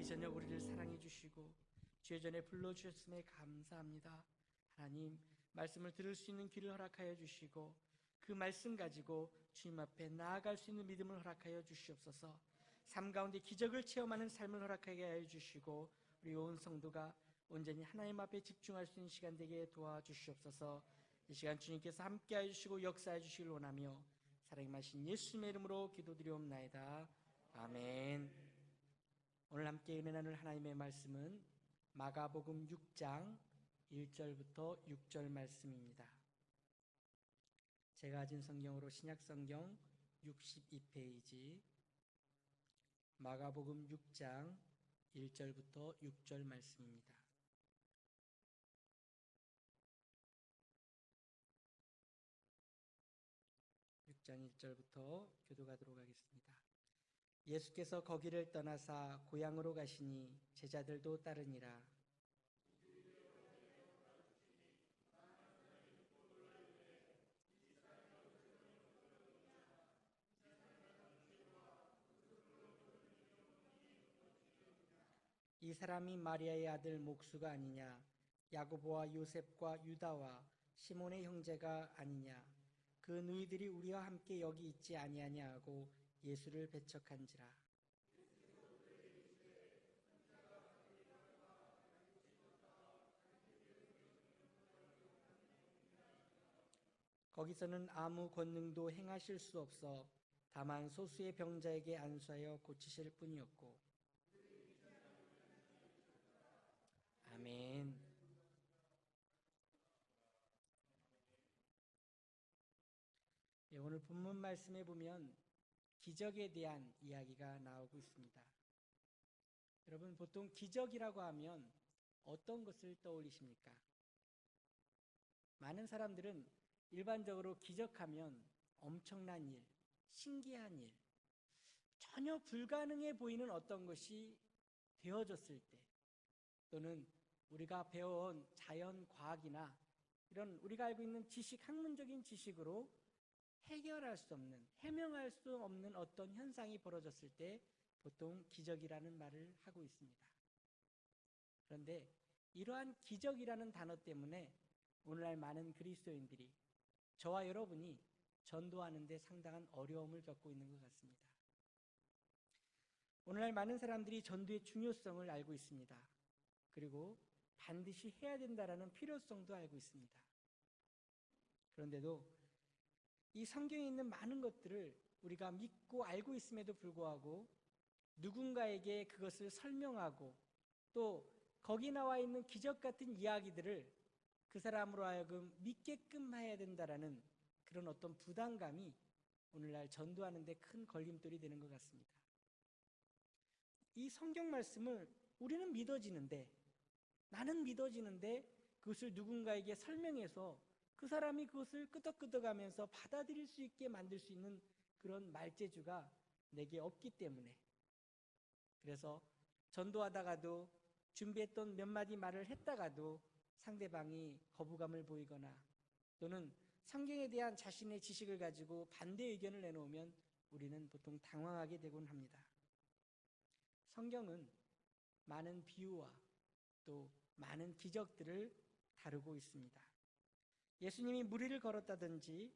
이 저녁 우리를 사랑해 주시고 주의 전에 불러주셨음에 감사합니다. 하나님, 말씀을 들을 수 있는 귀를 허락하여 주시고 그 말씀 가지고 주님 앞에 나아갈 수 있는 믿음을 허락하여 주시옵소서. 삶 가운데 기적을 체험하는 삶을 허락하게 하여 주시고 우리 온 성도가 온전히 하나님 앞에 집중할 수 있는 시간 되게 도와주시옵소서. 이 시간 주님께서 함께하여 주시고 역사해 주시길 원하며 사랑하신 예수님의 이름으로 기도드리옵나이다. 아멘. 오늘 함께 은혜 나눌 하나님의 말씀은 마가복음 6장 1절부터 6절 말씀입니다. 제가 가진 성경으로 신약성경 62페이지 마가복음 6장 1절부터 6절 말씀입니다. 6장 1절부터 교독하도록 하겠습니다. 예수께서 거기를 떠나사 고향으로 가시니 제자들도 따르니라. 이 사람이 마리아의 아들 목수가 아니냐? 야고보와 요셉과 유다와 시몬의 형제가 아니냐? 그 누이들이 우리와 함께 여기 있지 아니하냐 하고 예수를 배척한지라. 거기서는 아무 권능도 행하실 수 없어 다만 소수의 병자에게 안수하여 고치실 뿐이었고. 아멘. 예, 오늘 본문 말씀에 보면 기적에 대한 이야기가 나오고 있습니다. 여러분, 보통 기적이라고 하면 어떤 것을 떠올리십니까? 많은 사람들은 일반적으로 기적하면 엄청난 일, 신기한 일, 전혀 불가능해 보이는 어떤 것이 되어졌을 때, 또는 우리가 배워온 자연과학이나 이런 우리가 알고 있는 지식, 학문적인 지식으로 해결할 수 없는, 해명할 수 없는 어떤 현상이 벌어졌을 때 보통 기적이라는 말을 하고 있습니다. 그런데 이러한 기적이라는 단어 때문에 오늘날 많은 그리스도인들이, 저와 여러분이 전도하는 데 상당한 어려움을 겪고 있는 것 같습니다. 오늘날 많은 사람들이 전도의 중요성을 알고 있습니다. 그리고 반드시 해야 된다라는 필요성도 알고 있습니다. 그런데도 이 성경에 있는 많은 것들을 우리가 믿고 알고 있음에도 불구하고 누군가에게 그것을 설명하고 또 거기 나와 있는 기적 같은 이야기들을 그 사람으로 하여금 믿게끔 해야 된다라는 그런 어떤 부담감이 오늘날 전도하는 데 큰 걸림돌이 되는 것 같습니다. 이 성경 말씀을 우리는 믿어지는데, 나는 믿어지는데 그것을 누군가에게 설명해서 그 사람이 그것을 끄덕끄덕하면서 받아들일 수 있게 만들 수 있는 그런 말재주가 내게 없기 때문에, 그래서 전도하다가도 준비했던 몇 마디 말을 했다가도 상대방이 거부감을 보이거나 또는 성경에 대한 자신의 지식을 가지고 반대 의견을 내놓으면 우리는 보통 당황하게 되곤 합니다. 성경은 많은 비유와 또 많은 기적들을 다루고 있습니다. 예수님이 무리를 걸었다든지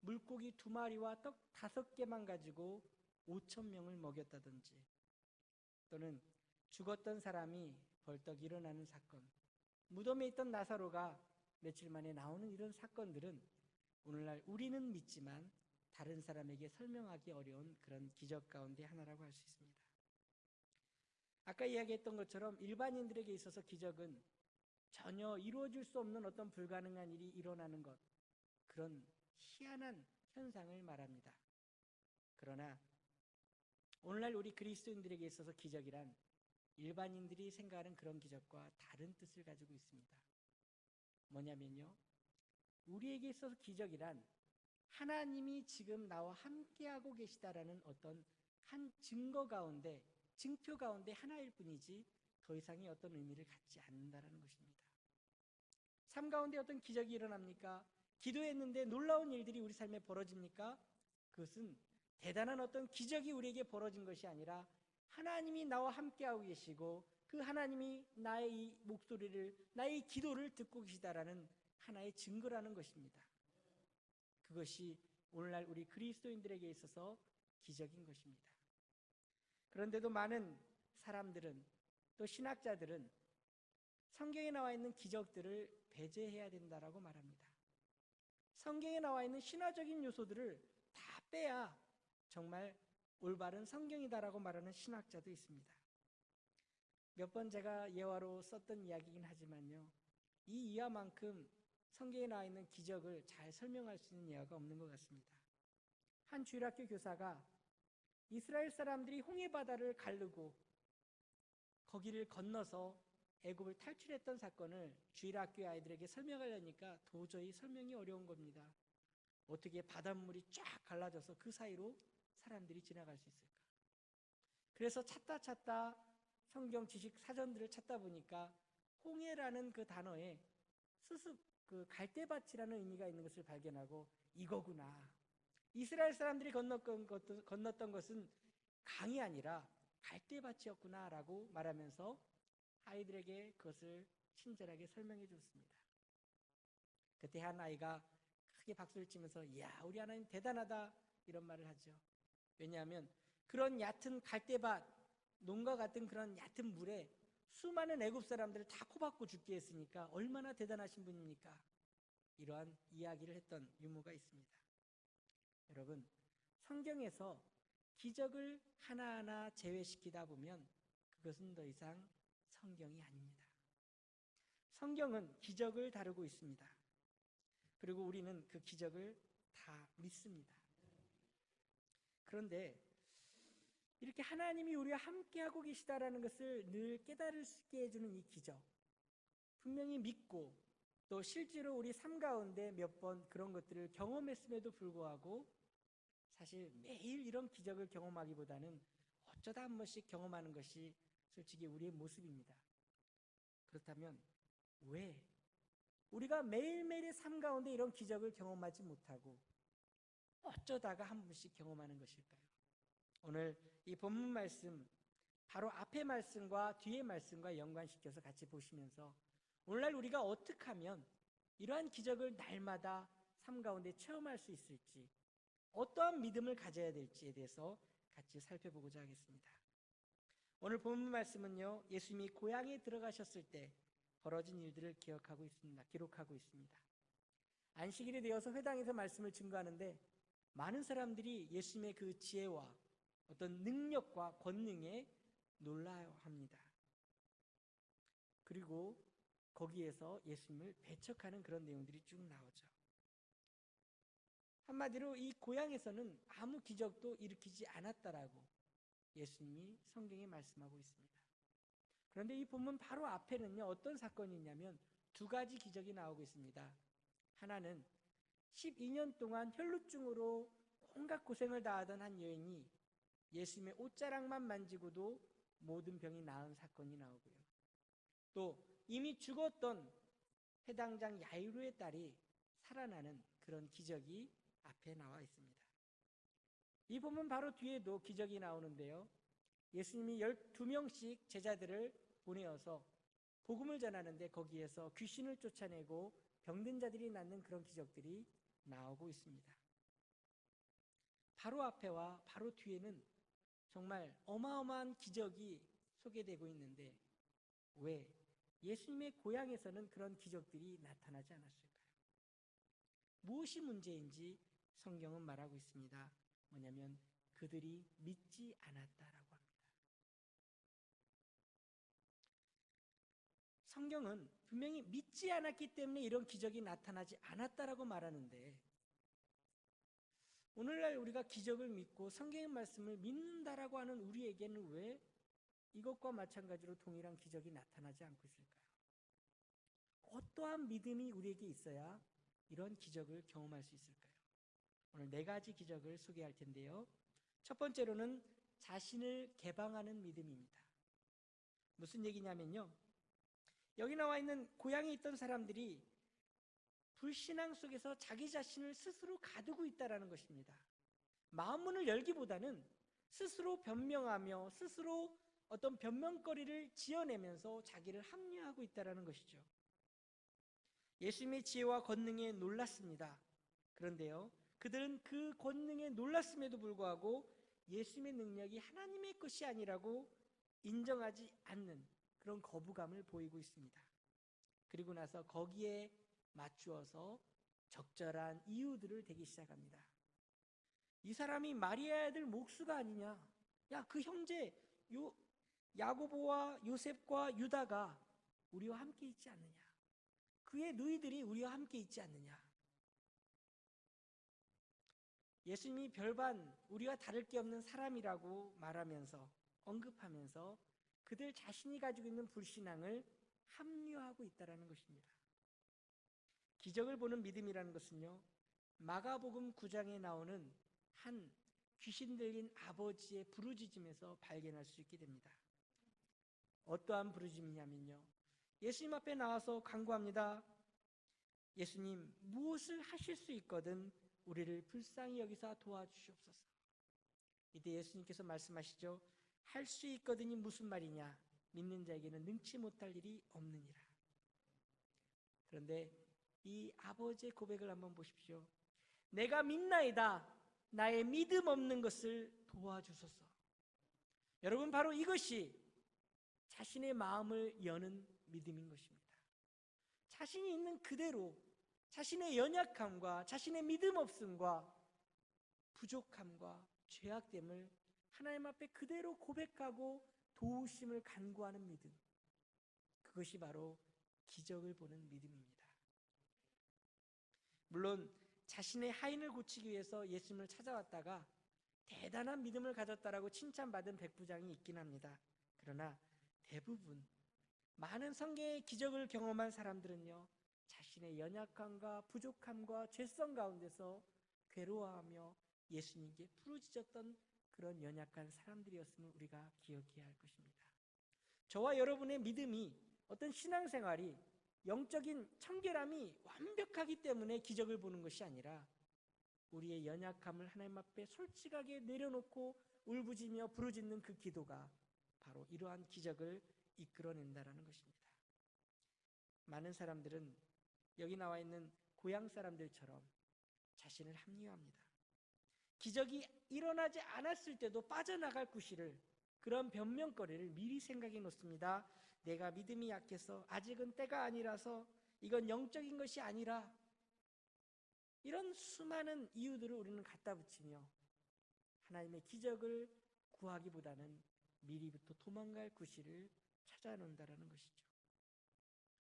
물고기 2마리와 떡 5개만 가지고 5,000명을 먹였다든지, 또는 죽었던 사람이 벌떡 일어나는 사건, 무덤에 있던 나사로가 며칠 만에 나오는 이런 사건들은 오늘날 우리는 믿지만 다른 사람에게 설명하기 어려운 그런 기적 가운데 하나라고 할 수 있습니다. 아까 이야기했던 것처럼 일반인들에게 있어서 기적은 전혀 이루어질 수 없는 어떤 불가능한 일이 일어나는 것, 그런 희한한 현상을 말합니다. 그러나 오늘날 우리 그리스도인들에게 있어서 기적이란 일반인들이 생각하는 그런 기적과 다른 뜻을 가지고 있습니다. 뭐냐면요, 우리에게 있어서 기적이란 하나님이 지금 나와 함께하고 계시다라는 어떤 한 증거 가운데, 증표 가운데 하나일 뿐이지 더 이상의 어떤 의미를 갖지 않는다라는 것입니다. 삶 가운데 어떤 기적이 일어납니까? 기도했는데 놀라운 일들이 우리 삶에 벌어집니까? 그것은 대단한 어떤 기적이 우리에게 벌어진 것이 아니라 하나님이 나와 함께하고 계시고 그 하나님이 나의 이 목소리를, 나의 기도를 듣고 계시다라는 하나의 증거라는 것입니다. 그것이 오늘날 우리 그리스도인들에게 있어서 기적인 것입니다. 그런데도 많은 사람들은, 또 신학자들은 성경에 나와 있는 기적들을 배제해야 된다라고 말합니다. 성경에 나와 있는 신화적인 요소들을 다 빼야 정말 올바른 성경이다라고 말하는 신학자도 있습니다. 몇 번 제가 예화로 썼던 이야기이긴 하지만요, 이 이야만큼 성경에 나와 있는 기적을 잘 설명할 수 있는 예화가 없는 것 같습니다. 한 주일학교 교사가 이스라엘 사람들이 홍해바다를 가르고 거기를 건너서 애굽을 탈출했던 사건을 주일학교 아이들에게 설명하려니까 도저히 설명이 어려운 겁니다. 어떻게 바닷물이 쫙 갈라져서 그 사이로 사람들이 지나갈 수 있을까? 그래서 찾다 성경 지식 사전들을 찾다 보니까 홍해라는 그 단어에 그 갈대밭이라는 의미가 있는 것을 발견하고, 이거구나. 이스라엘 사람들이 건넜던 것은 강이 아니라 갈대밭이었구나라고 말하면서 아이들에게 그것을 친절하게 설명해 줬습니다. 그때 한 아이가 크게 박수를 치면서 이야, 우리 하나님 대단하다, 이런 말을 하죠. 왜냐하면 그런 얕은 갈대밭, 논과 같은 그런 얕은 물에 수많은 애굽 사람들을 다 코박고 죽게 했으니까 얼마나 대단하신 분입니까? 이러한 이야기를 했던 유머가 있습니다. 여러분, 성경에서 기적을 하나하나 제외시키다 보면 그것은 더 이상 성경이 아닙니다. 성경은 기적을 다루고 있습니다. 그리고 우리는 그 기적을 다 믿습니다. 그런데 이렇게 하나님이 우리와 함께하고 계시다라는 것을 늘 깨달을 수 있게 해주는 이 기적, 분명히 믿고 또 실제로 우리 삶 가운데 몇 번 그런 것들을 경험했음에도 불구하고 사실 매일 이런 기적을 경험하기보다는 어쩌다 한 번씩 경험하는 것이 솔직히 우리의 모습입니다. 그렇다면 왜 우리가 매일매일의 삶 가운데 이런 기적을 경험하지 못하고 어쩌다가 한 번씩 경험하는 것일까요? 오늘 이 본문 말씀, 바로 앞의 말씀과 뒤의 말씀과 연관시켜서 같이 보시면서 오늘날 우리가 어떻게 하면 이러한 기적을 날마다 삶 가운데 체험할 수 있을지, 어떠한 믿음을 가져야 될지에 대해서 같이 살펴보고자 하겠습니다. 오늘 본문 말씀은요, 예수님이 고향에 들어가셨을 때 벌어진 일들을 기록하고 있습니다. 안식일이 되어서 회당에서 말씀을 증거하는데 많은 사람들이 예수님의 그 지혜와 어떤 능력과 권능에 놀라워합니다. 그리고 거기에서 예수님을 배척하는 그런 내용들이 쭉 나오죠. 한마디로 이 고향에서는 아무 기적도 일으키지 않았다라고 예수님이 성경에 말씀하고 있습니다. 그런데 이 본문 바로 앞에는요, 어떤 사건이 있냐면 두 가지 기적이 나오고 있습니다. 하나는 12년 동안 혈루증으로 온갖 고생을 다하던 한 여인이 예수님의 옷자락만 만지고도 모든 병이 나은 사건이 나오고요. 또 이미 죽었던 해당장 야이로의 딸이 살아나는 그런 기적이 앞에 나와 있습니다. 이 본문 바로 뒤에도 기적이 나오는데요, 예수님이 12명씩 제자들을 보내어서 복음을 전하는데 거기에서 귀신을 쫓아내고 병든 자들이 낫는 그런 기적들이 나오고 있습니다. 바로 앞에와 바로 뒤에는 정말 어마어마한 기적이 소개되고 있는데 왜 예수님의 고향에서는 그런 기적들이 나타나지 않았을까요? 무엇이 문제인지 성경은 말하고 있습니다. 뭐냐면 그들이 믿지 않았다라고 합니다. 성경은 분명히 믿지 않았기 때문에 이런 기적이 나타나지 않았다라고 말하는데, 오늘날 우리가 기적을 믿고 성경의 말씀을 믿는다라고 하는 우리에게는 왜 이것과 마찬가지로 동일한 기적이 나타나지 않고 있을까요? 어떠한 믿음이 우리에게 있어야 이런 기적을 경험할 수 있을까요? 오늘 4가지 기적을 소개할 텐데요, 첫 번째로는 자신을 개방하는 믿음입니다. 무슨 얘기냐면요, 여기 나와 있는 고향에 있던 사람들이 불신앙 속에서 자기 자신을 스스로 가두고 있다는 것입니다. 마음문을 열기보다는 스스로 변명하며 스스로 어떤 변명거리를 지어내면서 자기를 합리화하고 있다는 것이죠. 예수님의 지혜와 권능에 놀랐습니다. 그런데요, 그들은 그 권능에 놀랐음에도 불구하고 예수님의 능력이 하나님의 것이 아니라고 인정하지 않는 그런 거부감을 보이고 있습니다. 그리고 나서 거기에 맞추어서 적절한 이유들을 대기 시작합니다. 이 사람이 마리아의 아들 목수가 아니냐? 야, 그 형제 야고보와 요셉과 유다가 우리와 함께 있지 않느냐? 그의 누이들이 우리와 함께 있지 않느냐? 예수님이 별반 우리와 다를 게 없는 사람이라고 말하면서 언급하면서 그들 자신이 가지고 있는 불신앙을 합리화하고 있다는 것입니다. 기적을 보는 믿음이라는 것은요, 마가복음 9장에 나오는 한 귀신 들린 아버지의 부르짖음에서 발견할 수 있게 됩니다. 어떠한 부르짖음이냐면요, 예수님 앞에 나와서 간구합니다. 예수님, 무엇을 하실 수 있거든 우리를 불쌍히 여기사 도와주시옵소서. 이때 예수님께서 말씀하시죠. 할 수 있거든이 무슨 말이냐? 믿는 자에게는 능치 못할 일이 없느니라. 그런데 이 아버지의 고백을 한번 보십시오. 내가 믿나이다. 나의 믿음 없는 것을 도와주소서. 여러분, 바로 이것이 자신의 마음을 여는 믿음인 것입니다. 자신이 있는 그대로 자신의 연약함과 자신의 믿음 없음과 부족함과 죄악됨을 하나님 앞에 그대로 고백하고 도우심을 간구하는 믿음, 그것이 바로 기적을 보는 믿음입니다. 물론 자신의 하인을 고치기 위해서 예수님을 찾아왔다가 대단한 믿음을 가졌다라고 칭찬받은 백부장이 있긴 합니다. 그러나 대부분 많은 성경의 기적을 경험한 사람들은요, 자신의 연약함과 부족함과 죄성 가운데서 괴로워하며 예수님께 부르짖었던 그런 연약한 사람들이었음을 우리가 기억해야 할 것입니다. 저와 여러분의 믿음이, 어떤 신앙생활이, 영적인 청결함이 완벽하기 때문에 기적을 보는 것이 아니라 우리의 연약함을 하나님 앞에 솔직하게 내려놓고 울부짖며 부르짖는 그 기도가 바로 이러한 기적을 이끌어낸다는 것입니다. 많은 사람들은 여기 나와 있는 고향 사람들처럼 자신을 합리화합니다. 기적이 일어나지 않았을 때도 빠져나갈 구실을, 그런 변명거리를 미리 생각해 놓습니다. 내가 믿음이 약해서, 아직은 때가 아니라서, 이건 영적인 것이 아니라, 이런 수많은 이유들을 우리는 갖다 붙이며 하나님의 기적을 구하기보다는 미리부터 도망갈 구실을 찾아놓는다는 것이죠.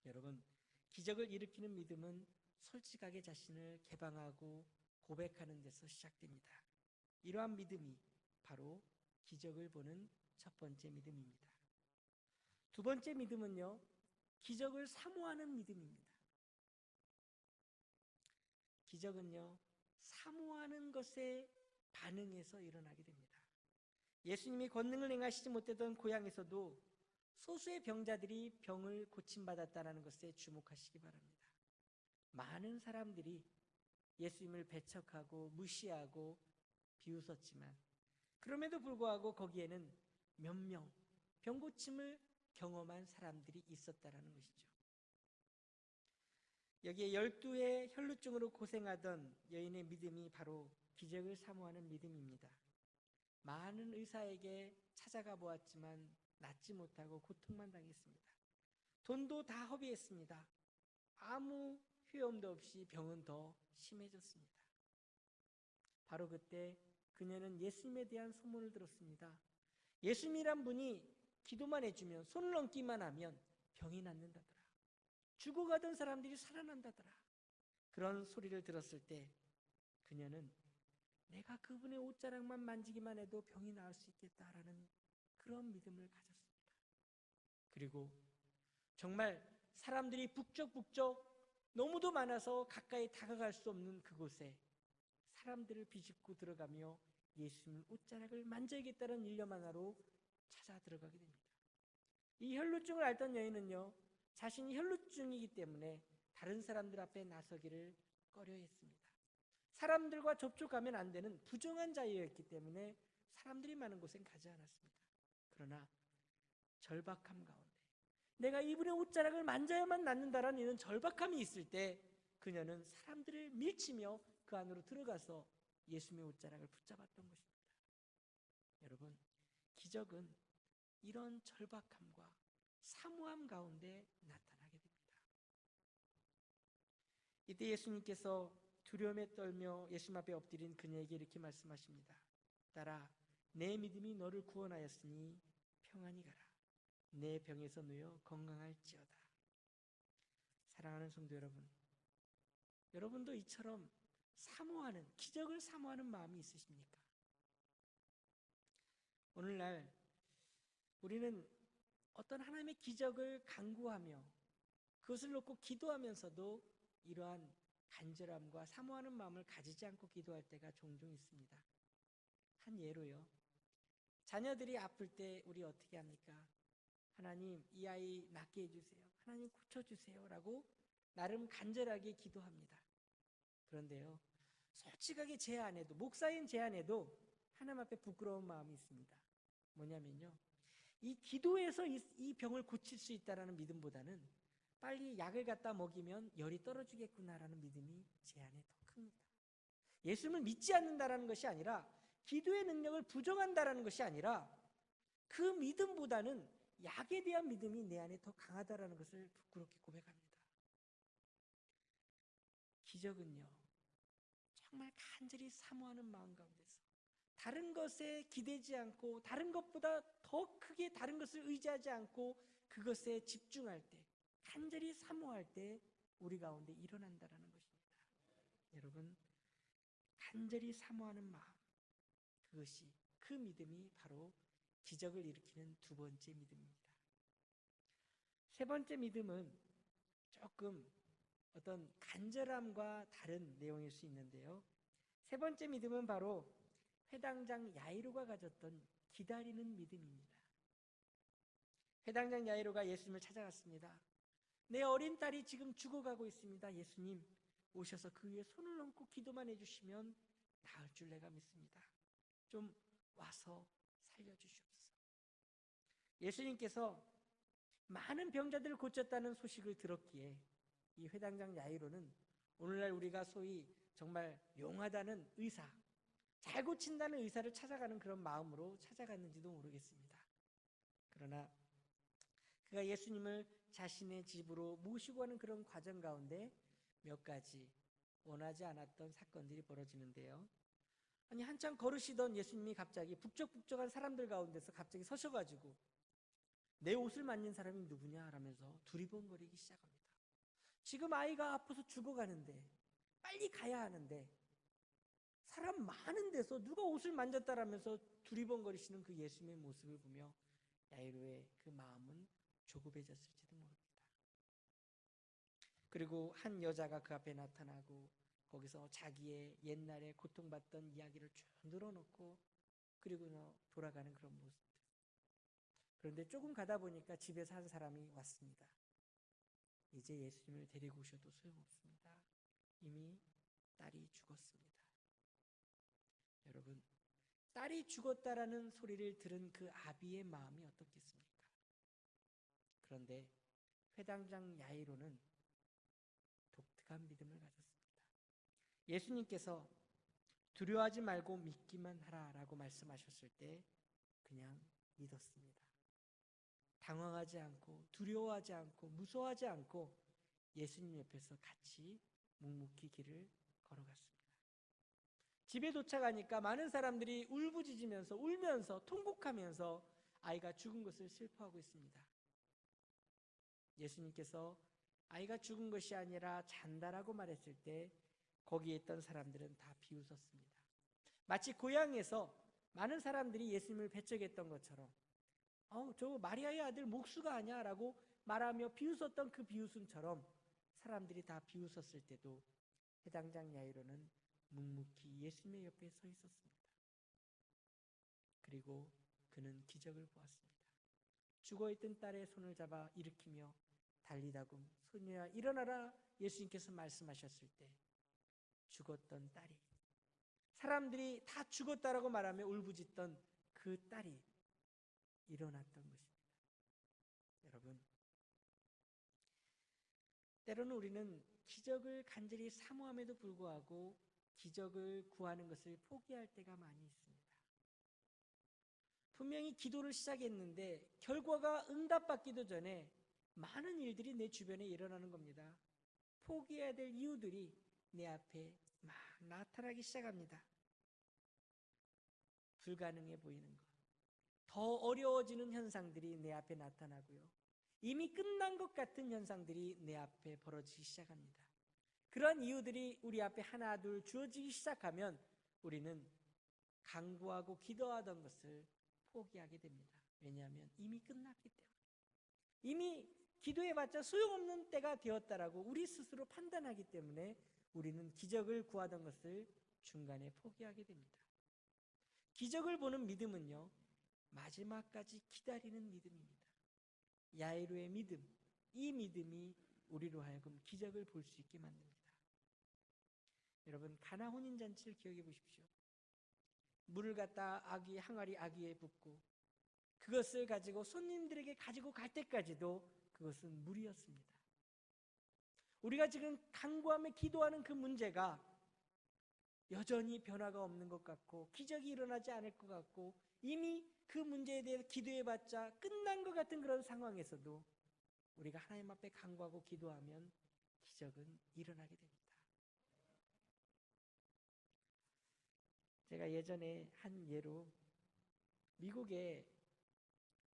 여러분, 기적을 일으키는 믿음은 솔직하게 자신을 개방하고 고백하는 데서 시작됩니다. 이러한 믿음이 바로 기적을 보는 첫 번째 믿음입니다. 두 번째 믿음은요, 기적을 사모하는 믿음입니다. 기적은요, 사모하는 것에 반응해서 일어나게 됩니다. 예수님이 권능을 행하시지 못했던 고향에서도 소수의 병자들이 병을 고침받았다는 것에 주목하시기 바랍니다. 많은 사람들이 예수님을 배척하고 무시하고 비웃었지만 그럼에도 불구하고 거기에는 몇 명 병고침을 경험한 사람들이 있었다는 것이죠. 여기에 12의 혈루증으로 고생하던 여인의 믿음이 바로 기적을 사모하는 믿음입니다. 많은 의사에게 찾아가 보았지만 낫지 못하고 고통만 당했습니다. 돈도 다 허비했습니다. 아무 효험도 없이 병은 더 심해졌습니다. 바로 그때 그녀는 예수님에 대한 소문을 들었습니다. 예수님이란 분이 기도만 해주면, 손을 얹기만 하면 병이 낫는다더라. 죽어가던 사람들이 살아난다더라. 그런 소리를 들었을 때 그녀는 내가 그분의 옷자락만 만지기만 해도 병이 나을 수 있겠다라는 그런 믿음을 가졌습니다. 그리고 정말 사람들이 북적북적 너무도 많아서 가까이 다가갈 수 없는 그곳에 사람들을 비집고 들어가며 예수님 옷자락을 만져야겠다는 일념 하나로 찾아 들어가게 됩니다. 이 혈루증을 앓던 여인은요, 자신이 혈루증이기 때문에 다른 사람들 앞에 나서기를 꺼려했습니다. 사람들과 접촉하면 안 되는 부정한 자였기 때문에 사람들이 많은 곳엔 가지 않았습니다. 그러나 절박함 가운데 내가 이분의 옷자락을 만져야만 낫는다라는 이런 절박함이 있을 때 그녀는 사람들을 밀치며 그 안으로 들어가서 예수님의 옷자락을 붙잡았던 것입니다. 여러분, 기적은 이런 절박함과 사모함 가운데 나타나게 됩니다. 이때 예수님께서 두려움에 떨며 예수님 앞에 엎드린 그녀에게 이렇게 말씀하십니다. 딸아, 내 믿음이 너를 구원하였으니 평안히 가라. 내 병에서 누워 건강할지어다. 사랑하는 성도 여러분, 여러분도 이처럼 사모하는, 기적을 사모하는 마음이 있으십니까? 오늘날 우리는 어떤 하나님의 기적을 간구하며 그것을 놓고 기도하면서도 이러한 간절함과 사모하는 마음을 가지지 않고 기도할 때가 종종 있습니다. 한 예로요, 자녀들이 아플 때 우리 어떻게 합니까? 하나님, 이 아이 낫게 해주세요. 하나님, 고쳐주세요. 라고 나름 간절하게 기도합니다. 그런데요, 솔직하게 제 안에도, 목사인 제 안에도 하나님 앞에 부끄러운 마음이 있습니다. 뭐냐면요, 이 기도에서 이 병을 고칠 수 있다는 믿음보다는 빨리 약을 갖다 먹이면 열이 떨어지겠구나라는 믿음이 제 안에 더 큽니다. 예수님을 믿지 않는다라는 것이 아니라, 기도의 능력을 부정한다라는 것이 아니라, 그 믿음보다는 약에 대한 믿음이 내 안에 더 강하다라는 것을 부끄럽게 고백합니다. 기적은요, 정말 간절히 사모하는 마음 가운데서 다른 것에 기대지 않고 다른 것보다 더 크게 다른 것을 의지하지 않고 그것에 집중할 때, 간절히 사모할 때 우리 가운데 일어난다라는 것입니다. 여러분, 간절히 사모하는 마음, 그것이, 그 믿음이 바로 기적을 일으키는 두 번째 믿음입니다. 세 번째 믿음은 조금 어떤 간절함과 다른 내용일 수 있는데요, 세 번째 믿음은 바로 회당장 야이로가 가졌던 기다리는 믿음입니다. 회당장 야이로가 예수님을 찾아갔습니다. 내 어린 딸이 지금 죽어가고 있습니다. 예수님, 오셔서 그 위에 손을 얹고 기도만 해주시면 나을 줄 내가 믿습니다. 좀 와서 살려주시옵소서. 예수님께서 많은 병자들을 고쳤다는 소식을 들었기에 이 회당장 야이로는 오늘날 우리가 소위 정말 용하다는 의사, 잘 고친다는 의사를 찾아가는 그런 마음으로 찾아갔는지도 모르겠습니다. 그러나 그가 예수님을 자신의 집으로 모시고 가는 그런 과정 가운데 몇 가지 원하지 않았던 사건들이 벌어지는데요, 아니, 한참 걸으시던 예수님이 갑자기 북적북적한 사람들 가운데서 갑자기 서셔가지고 내 옷을 만진 사람이 누구냐 라면서 두리번거리기 시작합니다. 지금 아이가 아파서 죽어가는데, 빨리 가야 하는데 사람 많은 데서 누가 옷을 만졌다라면서 두리번거리시는 그 예수님의 모습을 보며 야이로의 그 마음은 조급해졌을지도 모릅니다. 그리고 한 여자가 그 앞에 나타나고 거기서 자기의 옛날에 고통받던 이야기를 쭉 늘어놓고 그리고 돌아가는 그런 모습들. 그런데 조금 가다 보니까 집에서 한 사람이 왔습니다. 이제 예수님을 데리고 오셔도 소용없습니다. 이미 딸이 죽었습니다. 여러분, 딸이 죽었다라는 소리를 들은 그 아비의 마음이 어떻겠습니까? 그런데 회당장 야이로는 독특한 믿음을 가졌습니다. 예수님께서 두려워하지 말고 믿기만 하라라고 말씀하셨을 때 그냥 믿었습니다. 당황하지 않고 두려워하지 않고 무서워하지 않고 예수님 옆에서 같이 묵묵히 길을 걸어갔습니다. 집에 도착하니까 많은 사람들이 울부짖으면서 울면서 통곡하면서 아이가 죽은 것을 슬퍼하고 있습니다. 예수님께서 아이가 죽은 것이 아니라 잔다라고 말했을 때 거기에 있던 사람들은 다 비웃었습니다. 마치 고향에서 많은 사람들이 예수님을 배척했던 것처럼 저 마리아의 아들 목수가 아니야 라고 말하며 비웃었던 그 비웃음처럼 사람들이 다 비웃었을 때도 회당장 야이로는 묵묵히 예수님의 옆에 서 있었습니다. 그리고 그는 기적을 보았습니다. 죽어있던 딸의 손을 잡아 일으키며 달리다금 소녀야 일어나라 예수님께서 말씀하셨을 때 죽었던 딸이 사람들이 다 죽었다라고 말하며 울부짖던 그 딸이 일어났던 것입니다. 여러분, 때로는 우리는 기적을 간절히 사모함에도 불구하고 기적을 구하는 것을 포기할 때가 많이 있습니다. 분명히 기도를 시작했는데 결과가 응답받기도 전에 많은 일들이 내 주변에 일어나는 겁니다. 포기해야 될 이유들이 내 앞에 막 나타나기 시작합니다. 불가능해 보이는 것, 더 어려워지는 현상들이 내 앞에 나타나고요. 이미 끝난 것 같은 현상들이 내 앞에 벌어지기 시작합니다. 그런 이유들이 우리 앞에 하나 둘 주어지기 시작하면 우리는 간구하고 기도하던 것을 포기하게 됩니다. 왜냐하면 이미 끝났기 때문에, 이미 기도해봤자 소용없는 때가 되었다라고 우리 스스로 판단하기 때문에 우리는 기적을 구하던 것을 중간에 포기하게 됩니다. 기적을 보는 믿음은요, 마지막까지 기다리는 믿음입니다. 야이로의 믿음, 이 믿음이 우리로 하여금 기적을 볼 수 있게 만듭니다. 여러분, 가나 혼인잔치를 기억해 보십시오. 물을 갖다 항아리 아귀에 붓고 그것을 가지고 손님들에게 가지고 갈 때까지도 그것은 물이었습니다. 우리가 지금 간구하며 기도하는 그 문제가 여전히 변화가 없는 것 같고 기적이 일어나지 않을 것 같고 이미 그 문제에 대해서 기도해봤자 끝난 것 같은 그런 상황에서도 우리가 하나님 앞에 간구하고 기도하면 기적은 일어나게 됩니다. 제가 예전에 한 예로 미국에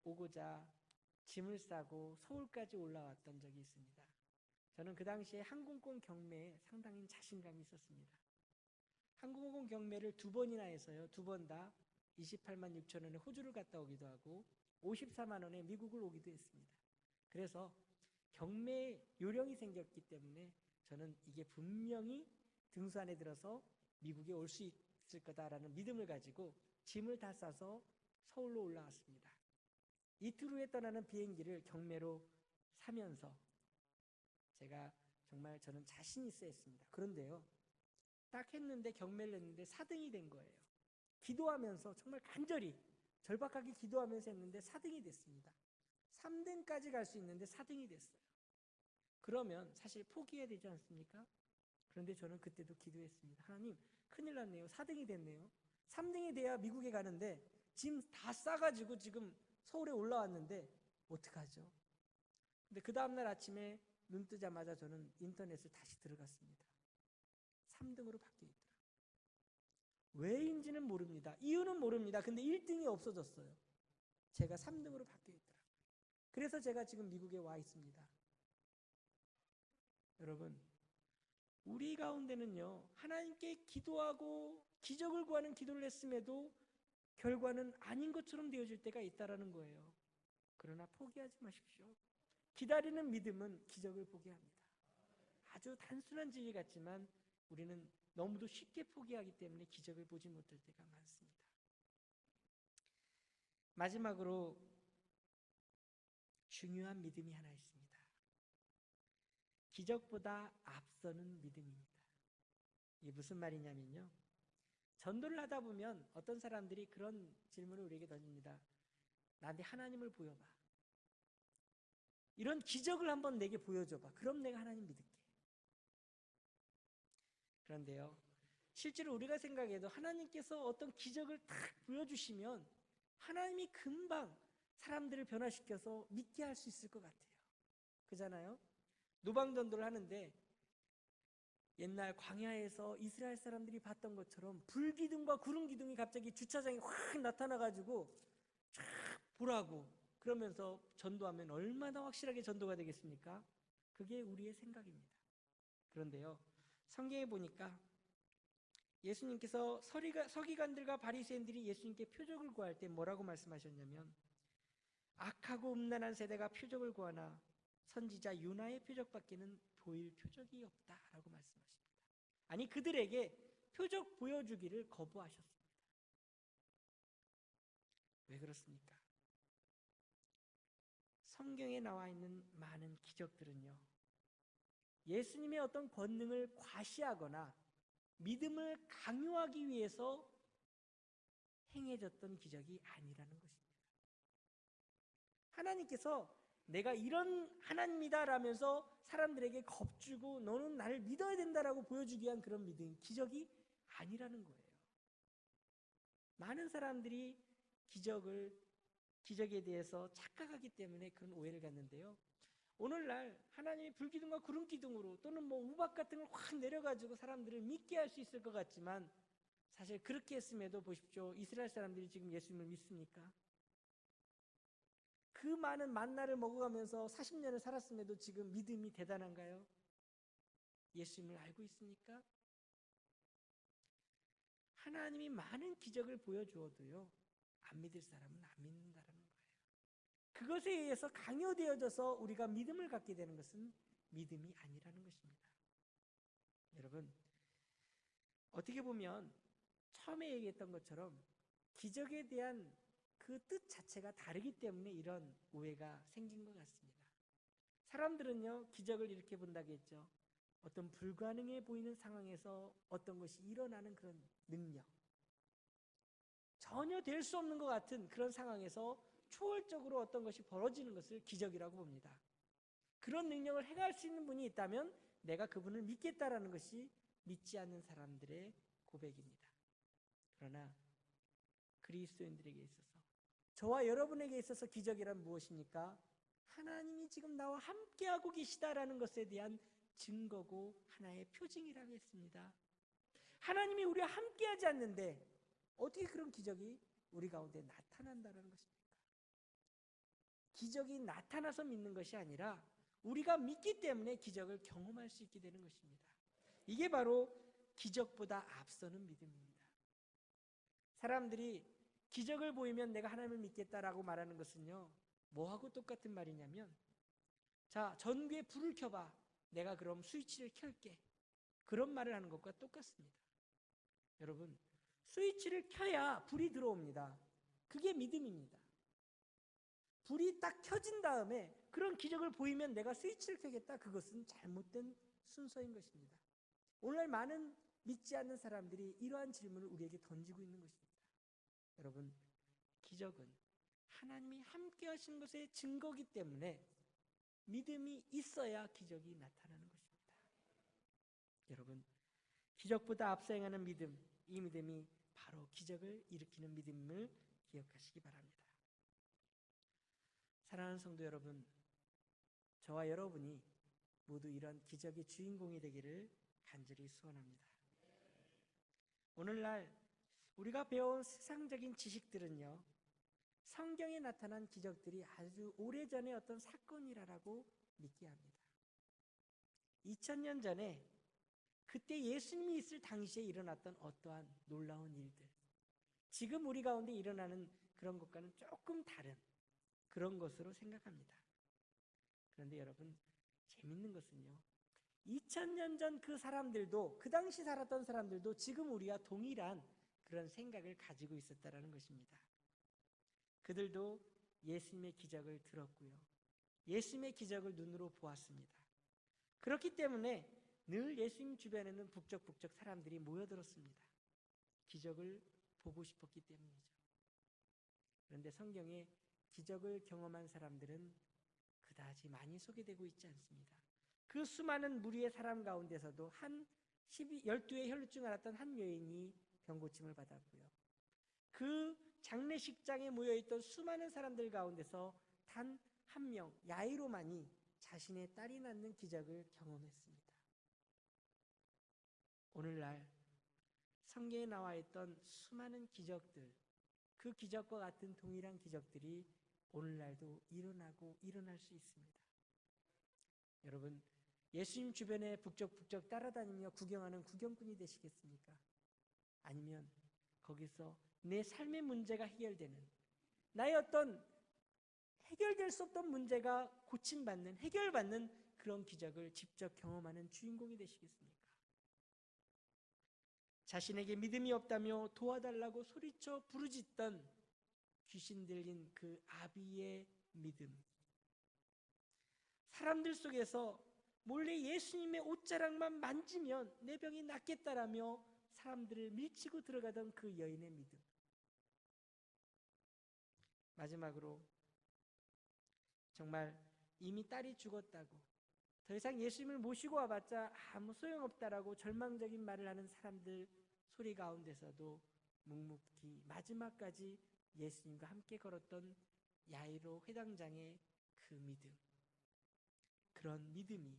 오고자 짐을 싸고 서울까지 올라왔던 적이 있습니다. 저는 그 당시에 항공권 경매에 상당히 자신감이 있었습니다. 항공권 경매를 2번이나 해서요. 2번 다 28만 6천 원에 호주를 갔다 오기도 하고 54만 원에 미국을 오기도 했습니다. 그래서 경매 요령이 생겼기 때문에 저는 이게 분명히 등수 안에 들어서 미국에 올 수 있을 거다라는 믿음을 가지고 짐을 다 싸서 서울로 올라왔습니다. 이틀 후에 떠나는 비행기를 경매로 사면서 제가 정말 저는 자신 있어 했습니다. 그런데요, 딱 했는데 경매를 했는데 4등이 된 거예요. 기도하면서 정말 간절히 절박하게 기도하면서 했는데 4등이 됐습니다. 3등까지 갈 수 있는데 4등이 됐어요. 그러면 사실 포기해야 되지 않습니까? 그런데 저는 그때도 기도했습니다. 하나님, 큰일 났네요. 4등이 됐네요. 3등이 돼야 미국에 가는데 짐 다 싸가지고 지금 서울에 올라왔는데 어떡하죠? 근데 그 다음날 아침에 눈 뜨자마자 저는 인터넷을 다시 들어갔습니다. 3등으로 바뀌어 있더라고요. 왜인지는 모릅니다. 이유는 모릅니다. 근데 1등이 없어졌어요. 제가 3등으로 바뀌어 있더라고요. 그래서 제가 지금 미국에 와 있습니다. 여러분, 우리 가운데는요, 하나님께 기도하고 기적을 구하는 기도를 했음에도 결과는 아닌 것처럼 되어질 때가 있다는 거예요. 그러나 포기하지 마십시오. 기다리는 믿음은 기적을 보게 합니다. 아주 단순한 진리 같지만 우리는 너무도 쉽게 포기하기 때문에 기적을 보지 못할 때가 많습니다. 마지막으로 중요한 믿음이 하나 있습니다. 기적보다 앞서는 믿음입니다. 이게 무슨 말이냐면요, 전도를 하다 보면 어떤 사람들이 그런 질문을 우리에게 던집니다. 나한테 하나님을 보여봐. 이런 기적을 한번 내게 보여줘봐. 그럼 내가 하나님 믿을게. 그런데요, 실제로 우리가 생각해도 하나님께서 어떤 기적을 딱 보여주시면 하나님이 금방 사람들을 변화시켜서 믿게 할 수 있을 것 같아요. 그잖아요? 노방전도를 하는데 옛날 광야에서 이스라엘 사람들이 봤던 것처럼 불기둥과 구름기둥이 갑자기 주차장에 확 나타나가지고 쫙 보라고 그러면서 전도하면 얼마나 확실하게 전도가 되겠습니까? 그게 우리의 생각입니다. 그런데요, 성경에 보니까 예수님께서 서기관들과 바리새인들이 예수님께 표적을 구할 때 뭐라고 말씀하셨냐면, 악하고 음란한 세대가 표적을 구하나 선지자 요나의 표적밖에는 보일 표적이 없다라고 말씀하십니다. 아니, 그들에게 표적 보여주기를 거부하셨습니다. 왜 그렇습니까? 성경에 나와 있는 많은 기적들은요, 예수님의 어떤 권능을 과시하거나 믿음을 강요하기 위해서 행해졌던 기적이 아니라는 것입니다. 하나님께서 내가 이런 하나님이다라면서 사람들에게 겁주고 너는 나를 믿어야 된다라고 보여주기 위한 그런 믿음, 기적이 아니라는 거예요. 많은 사람들이 기적에 대해서 착각하기 때문에 그런 오해를 갖는데요. 오늘날 하나님이 불기둥과 구름기둥으로 또는 우박 같은 걸 확 내려가지고 사람들을 믿게 할 수 있을 것 같지만 사실 그렇게 했음에도 보십시오. 이스라엘 사람들이 지금 예수님을 믿습니까? 그 많은 만나를 먹어가면서 40년을 살았음에도 지금 믿음이 대단한가요? 예수님을 알고 있습니까? 하나님이 많은 기적을 보여주어도요, 안 믿을 사람은 안 믿는다라는 거예요. 그것에 의해서 강요되어져서 우리가 믿음을 갖게 되는 것은 믿음이 아니라는 것입니다. 여러분, 어떻게 보면 처음에 얘기했던 것처럼 기적에 대한 그 뜻 자체가 다르기 때문에 이런 오해가 생긴 것 같습니다. 사람들은요, 기적을 이렇게 본다고 했죠. 어떤 불가능해 보이는 상황에서 어떤 것이 일어나는 그런 능력, 전혀 될 수 없는 것 같은 그런 상황에서 초월적으로 어떤 것이 벌어지는 것을 기적이라고 봅니다. 그런 능력을 행할 수 있는 분이 있다면 내가 그분을 믿겠다라는 것이 믿지 않는 사람들의 고백입니다. 그러나 그리스도인들에게 있어서, 저와 여러분에게 있어서 기적이란 무엇입니까? 하나님이 지금 나와 함께하고 계시다라는 것에 대한 증거고 하나의 표징이라고 했습니다. 하나님이 우리와 함께하지 않는데 어떻게 그런 기적이 우리 가운데 나타난다는 것입니까? 기적이 나타나서 믿는 것이 아니라 우리가 믿기 때문에 기적을 경험할 수 있게 되는 것입니다. 이게 바로 기적보다 앞서는 믿음입니다. 사람들이 기적을 보이면 내가 하나님을 믿겠다라고 말하는 것은요, 뭐하고 똑같은 말이냐면, 자, 전구에 불을 켜봐. 내가 그럼 스위치를 켤게. 그런 말을 하는 것과 똑같습니다. 여러분, 스위치를 켜야 불이 들어옵니다. 그게 믿음입니다. 불이 딱 켜진 다음에 그런 기적을 보이면 내가 스위치를 켜겠다. 그것은 잘못된 순서인 것입니다. 오늘날 많은 믿지 않는 사람들이 이러한 질문을 우리에게 던지고 있는 것입니다. 여러분, 기적은 하나님이 함께 하신 것의 증거이기 때문에 믿음이 있어야 기적이 나타나는 것입니다. 여러분, 기적보다 앞서 행하는 믿음, 이 믿음이 바로 기적을 일으키는 믿음을 기억하시기 바랍니다. 사랑하는 성도 여러분, 저와 여러분이 모두 이런 기적의 주인공이 되기를 간절히 소원합니다. 오늘날 우리가 배운 세상적인 지식들은요, 성경에 나타난 기적들이 아주 오래전의 어떤 사건이라고 믿게 합니다. 2000년 전에 그때 예수님이 있을 당시에 일어났던 어떠한 놀라운 일들, 지금 우리 가운데 일어나는 그런 것과는 조금 다른 그런 것으로 생각합니다. 그런데 여러분, 재밌는 것은요, 2000년 전 그 사람들도, 그 당시 살았던 사람들도 지금 우리와 동일한 그런 생각을 가지고 있었다는 것입니다. 그들도 예수님의 기적을 들었고요, 예수님의 기적을 눈으로 보았습니다. 그렇기 때문에 늘 예수님 주변에는 북적북적 사람들이 모여들었습니다. 기적을 보고 싶었기 때문이죠. 그런데 성경에 기적을 경험한 사람들은 그다지 많이 소개되고 있지 않습니다. 그 수많은 무리의 사람 가운데서도 12의 혈루증을 앓았던 한 여인이 병고침을 받았고요, 그 장례식장에 모여있던 수많은 사람들 가운데서 단 한 명, 야이로만이 자신의 딸이 낳는 기적을 경험했습니다. 오늘날 성경에 나와 있던 수많은 기적들, 그 기적과 같은 동일한 기적들이 오늘날도 일어나고 일어날 수 있습니다. 여러분, 예수님 주변에 북적북적 따라다니며 구경하는 구경꾼이 되시겠습니까? 아니면 거기서 내 삶의 문제가 해결되는, 나의 어떤 해결될 수 없던 문제가 고침받는, 해결받는 그런 기적을 직접 경험하는 주인공이 되시겠습니까? 자신에게 믿음이 없다며 도와달라고 소리쳐 부르짖던 귀신 들린 그 아비의 믿음, 사람들 속에서 몰래 예수님의 옷자락만 만지면 내 병이 낫겠다라며 사람들을 밀치고 들어가던 그 여인의 믿음. 마지막으로 정말 이미 딸이 죽었다고, 더 이상 예수님을 모시고 와봤자 아무 소용없다라고 절망적인 말을 하는 사람들 소리 가운데서도 묵묵히 마지막까지 예수님과 함께 걸었던 야이로 회당장의 그 믿음, 그런 믿음이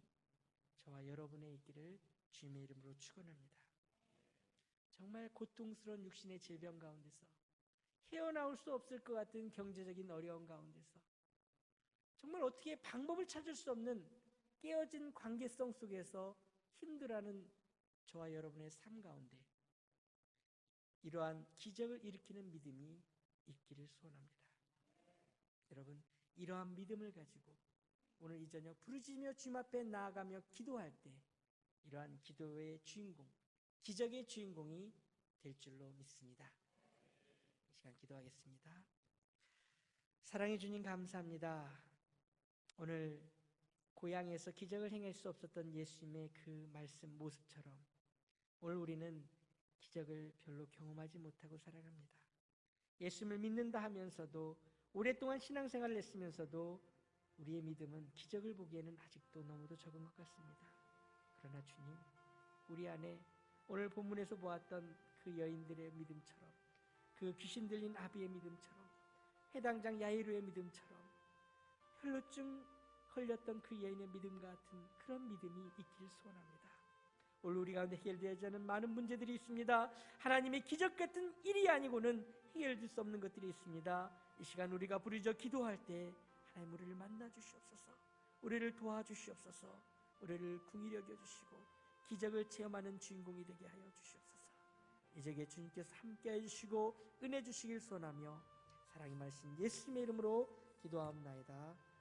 저와 여러분의 있기를 주님의 이름으로 축원합니다. 정말 고통스러운 육신의 질병 가운데서, 헤어나올 수 없을 것 같은 경제적인 어려움 가운데서, 정말 어떻게 방법을 찾을 수 없는 깨어진 관계성 속에서 힘들어하는 저와 여러분의 삶 가운데 이러한 기적을 일으키는 믿음이 있기를 소원합니다. 여러분, 이러한 믿음을 가지고 오늘 이 저녁 부르짖으며 주님 앞에 나아가며 기도할 때 이러한 기도의 주인공, 기적의 주인공이 될 줄로 믿습니다. 이 시간 기도하겠습니다. 사랑해 주님 감사합니다. 오늘 고향에서 기적을 행할 수 없었던 예수님의 그 말씀 모습처럼 오늘 우리는 기적을 별로 경험하지 못하고 살아갑니다. 예수님을 믿는다 하면서도 오랫동안 신앙생활을 했으면서도 우리의 믿음은 기적을 보기에는 아직도 너무도 적은 것 같습니다. 그러나 주님, 우리 안에 오늘 본문에서 보았던 그 여인들의 믿음처럼, 그 귀신 들린 아비의 믿음처럼, 회당장 야이로의 믿음처럼, 혈루증 걸렸던 그 여인의 믿음과 같은 그런 믿음이 있기를 소원합니다. 오늘 우리 가운데 해결되지 않은 많은 문제들이 있습니다. 하나님의 기적 같은 일이 아니고는 해결될 수 없는 것들이 있습니다. 이 시간 우리가 부르짖어 기도할 때 하나님 우리를 만나 주시옵소서, 우리를 도와주시옵소서, 우리를 긍휼히 여겨주시고 기적을 체험하는 주인공이 되게 하여 주시옵소서. 이 적에 주님께서 함께 해주시고 은혜 주시길 소원하며 사랑의 말씀 예수님의 이름으로 기도하옵나이다.